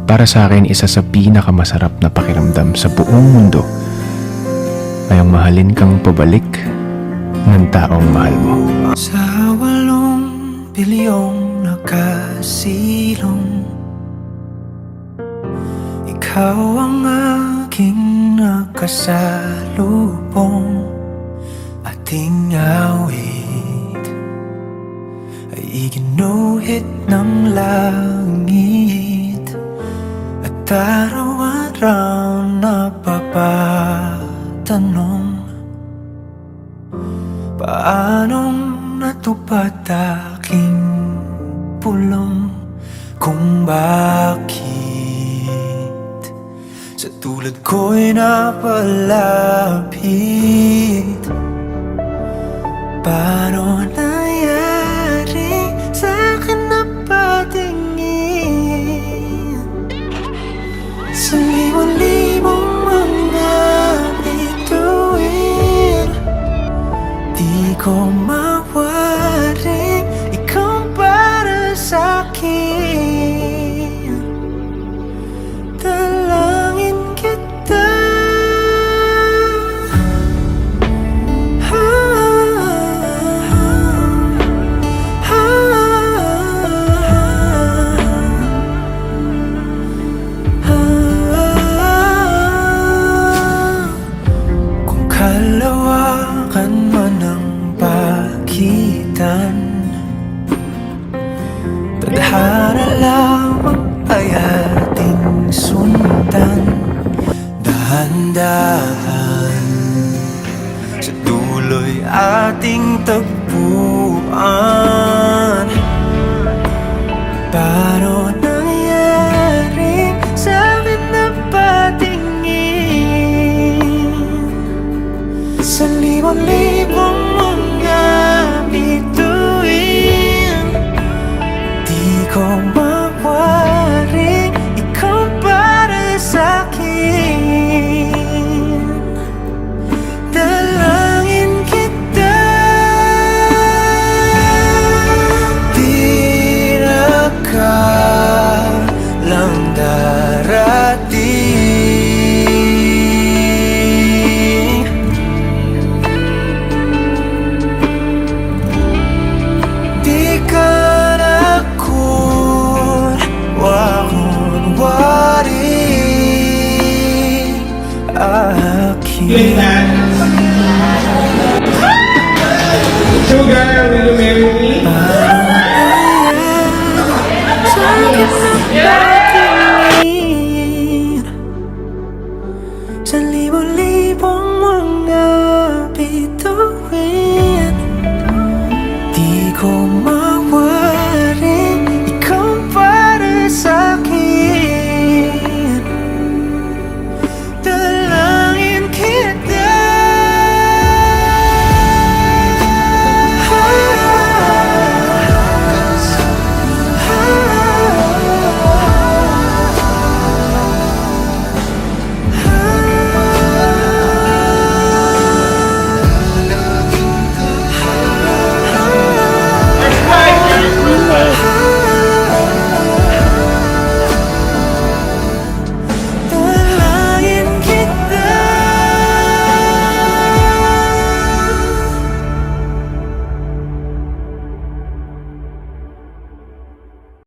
Para sa akin, isa sa pinakamasarap na pakiramdam sa buong mundo ay ang mahalin kang pabalik ng taong mahal mo. Sa 8 bilyong nakasilong, ikaw ang aking nakasalubong. Ating awit ay iginuhit ng langit, at araw-araw napapatanong, paanong natupad aking pulong, kung bakit sa tulad ko'y napalapit. Paano nangyari sa'kin na patingin sa libong-libong mga bituin? Di ko mawaring ikaw para sa'kin. Dalangin kita, kung kalawakan man ang pagitan, tadhana lamang ay ating sundan. Dahan-dahan sa dulo'y ating tagpuan. Paano nangyari sa'kin na patingin sa libon-libon